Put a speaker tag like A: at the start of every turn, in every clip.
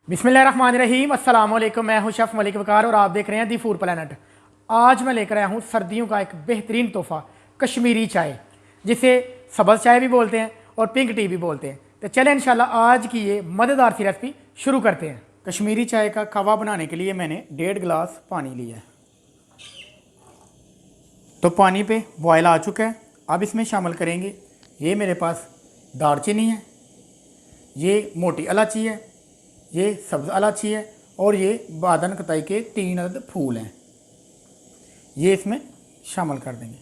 A: बिस्मिल्लाहिर्रहमानिर्रहीम अस्सलाम वालेकुम। मैं हूं शेफ़ मलिक वकार और आप देख रहे हैं दी फूड प्लैनेट। आज मैं लेकर आया हूं सर्दियों का एक बेहतरीन तोहफ़ा, कश्मीरी चाय, जिसे सब्ज़ चाय भी बोलते हैं और पिंक टी भी बोलते हैं। तो चलें इंशाल्लाह आज की ये मज़ेदार सी रेसिपी शुरू करते हैं। कश्मीरी चाय का कहवा बनाने के लिए मैंने 1.5 गिलास पानी लिया है। तो पानी पे बॉयल आ चुका है। अब इसमें शामिल करेंगे, ये मेरे पास दालचीनी है, ये मोटी इलायची है, ये सब्ज़ इलायची है और ये बादन कतई के 3 अदद फूल हैं, ये इसमें शामिल कर देंगे।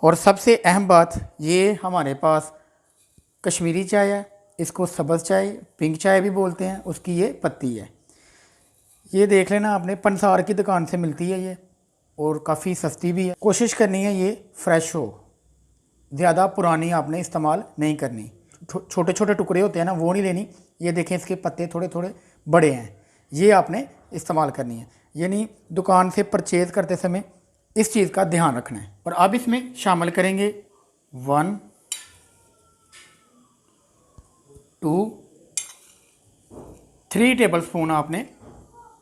A: और सबसे अहम बात, ये हमारे पास कश्मीरी चाय है, इसको सब्ज़ चाय, पिंक चाय भी बोलते हैं, उसकी ये पत्ती है। ये देख लेना, आपने पंसार की दुकान से मिलती है ये, और काफ़ी सस्ती भी है। कोशिश करनी है ये फ्रेश हो, ज़्यादा पुरानी आपने इस्तेमाल नहीं करनी। छोटे छोटे टुकड़े होते हैं ना, वो नहीं लेनी। ये देखें, इसके पत्ते थोड़े थोड़े बड़े हैं, ये आपने इस्तेमाल करनी है। यानी दुकान से परचेज़ करते समय इस चीज़ का ध्यान रखना है। और अब इसमें शामिल करेंगे 1 2 3 टेबल स्पून आपने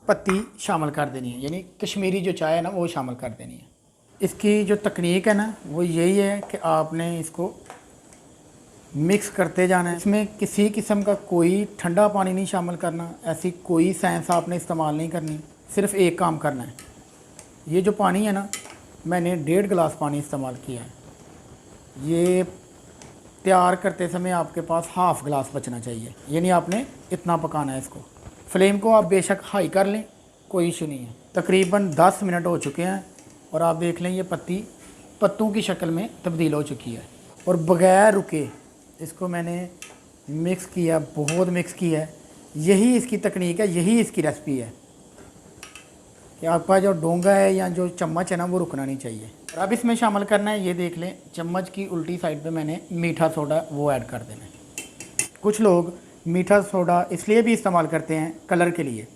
A: पत्ती शामिल कर देनी है, यानी कश्मीरी जो चाय है ना वो शामिल कर देनी है। इसकी जो तकनीक है ना वो यही है कि आपने इसको मिक्स करते जाना है। इसमें किसी किस्म का कोई ठंडा पानी नहीं शामिल करना, ऐसी कोई साइंस आपने इस्तेमाल नहीं करनी। सिर्फ एक काम करना है, ये जो पानी है ना, मैंने 1.5 गिलास पानी इस्तेमाल किया है। ये तैयार करते समय आपके पास हाफ़ गिलास बचना चाहिए, यानी आपने इतना पकाना है इसको। फ्लेम को आप बेशक हाई कर लें, कोई इशू नहीं है। तकरीबन 10 मिनट हो चुके हैं और आप देख लें ये पत्ती पत्तों की शक्ल में तब्दील हो चुकी है। और बग़ैर रुके इसको मैंने मिक्स किया, बहुत मिक्स किया है। यही इसकी तकनीक है, यही इसकी रेसिपी है कि आपका जो डोंगा है या जो चम्मच है ना वो रुकना नहीं चाहिए। और अब इसमें शामिल करना है, ये देख लें, चम्मच की उल्टी साइड पे मैंने मीठा सोडा वो ऐड कर देना है। कुछ लोग मीठा सोडा इसलिए भी इस्तेमाल करते हैं कलर के लिए,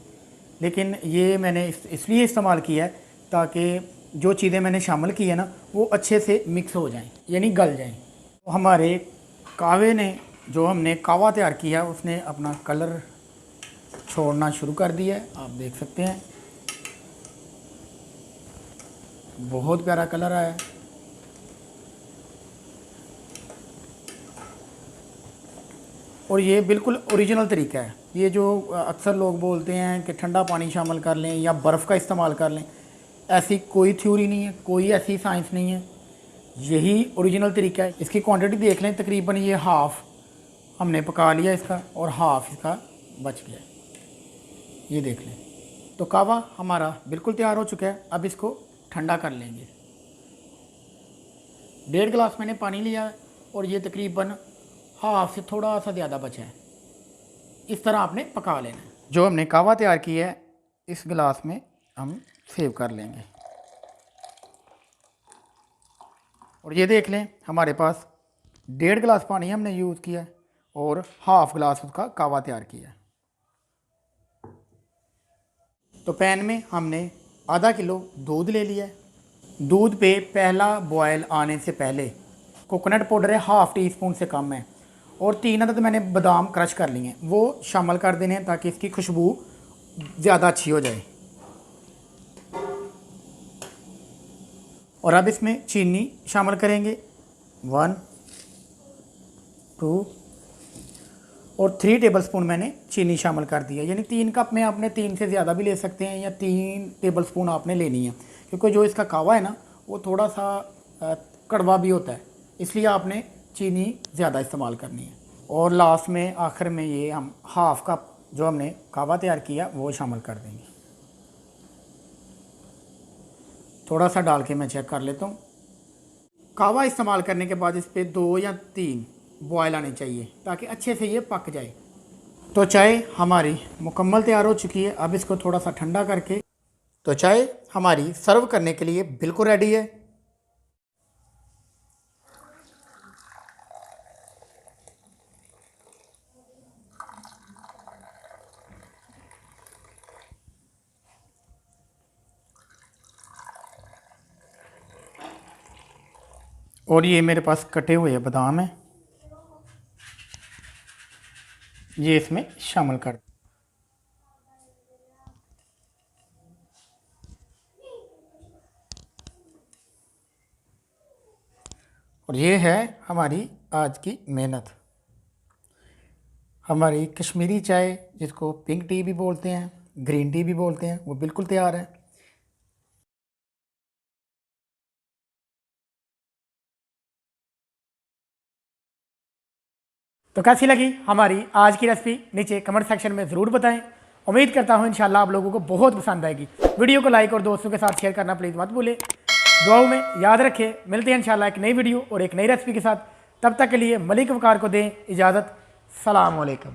A: लेकिन ये मैंने इसलिए इस्तेमाल किया है ताकि जो चीज़ें मैंने शामिल की है ना वो अच्छे से मिक्स हो जाएं, यानी गल जाएं। तो हमारे कावे ने, जो हमने कावा तैयार किया, उसने अपना कलर छोड़ना शुरू कर दिया है। आप देख सकते हैं बहुत प्यारा कलर आया है। और ये बिल्कुल ओरिजिनल तरीका है। ये जो अक्सर लोग बोलते हैं कि ठंडा पानी शामिल कर लें या बर्फ़ का इस्तेमाल कर लें, ऐसी कोई थ्योरी नहीं है, कोई ऐसी साइंस नहीं है, यही ओरिजिनल तरीका है। इसकी क्वांटिटी देख लें, तकरीबन ये हाफ़ हमने पका लिया इसका और हाफ़ इसका बच गया, ये देख लें। तो कावा हमारा बिल्कुल तैयार हो चुका है। अब इसको ठंडा कर लेंगे। 1.5 गिलास मैंने पानी लिया है और ये तकरीबन हाफ़ से थोड़ा सा ज़्यादा बचा है। इस तरह आपने पका लेना है। जो हमने कावा तैयार किया है इस गिलास में हम सेव कर लेंगे। और ये देख लें, हमारे पास 1.5 गिलास पानी हमने यूज़ किया है और हाफ़ गिलास उसका कावा तैयार किया है। तो पैन में हमने आधा किलो दूध ले लिया है। दूध पे पहला बॉयल आने से पहले कोकोनट पाउडर है, हाफ़ टी स्पून से कम है, और 3 अदद मैंने बादाम क्रश कर लिए हैं, वो शामिल कर देने हैं ताकि इसकी खुशबू ज़्यादा अच्छी हो जाए। और अब इसमें चीनी शामिल करेंगे, 1 2 और 3 टेबलस्पून मैंने चीनी शामिल कर दिया। यानी 3 कप में आपने 3 से ज़्यादा भी ले सकते हैं या 3 टेबलस्पून आपने लेनी है, क्योंकि जो इसका कावा है ना वो थोड़ा सा कड़वा भी होता है, इसलिए आपने चीनी ज़्यादा इस्तेमाल करनी है। और लास्ट में आखिर में ये हम हाफ़ कप जो हमने कावा तैयार किया वो शामिल कर देंगे। थोड़ा सा डाल के मैं चेक कर लेता हूँ। कावा इस्तेमाल करने के बाद इस पर 2 या 3 बॉयल आने चाहिए ताकि अच्छे से ये पक जाए। तो चाय हमारी मुकम्मल तैयार हो चुकी है। अब इसको थोड़ा सा ठंडा करके, तो चाय हमारी सर्व करने के लिए बिल्कुल रेडी है। और ये मेरे पास कटे हुए बादाम हैं, ये इसमें शामिल कर। और ये है हमारी आज की मेहनत। हमारी कश्मीरी चाय, जिसको पिंक टी भी बोलते हैं, ग्रीन टी भी बोलते हैं, वो बिल्कुल तैयार है। तो कैसी लगी हमारी आज की रेसिपी नीचे कमेंट सेक्शन में ज़रूर बताएं। उम्मीद करता हूं इंशाल्लाह आप लोगों को बहुत पसंद आएगी। वीडियो को लाइक और दोस्तों के साथ शेयर करना प्लीज़ मत भूलें। दुआओं में याद रखें। मिलते हैं इंशाल्लाह एक नई वीडियो और एक नई रेसिपी के साथ। तब तक के लिए मलिक वकार को दें इजाज़त। सलाम अलैकुम।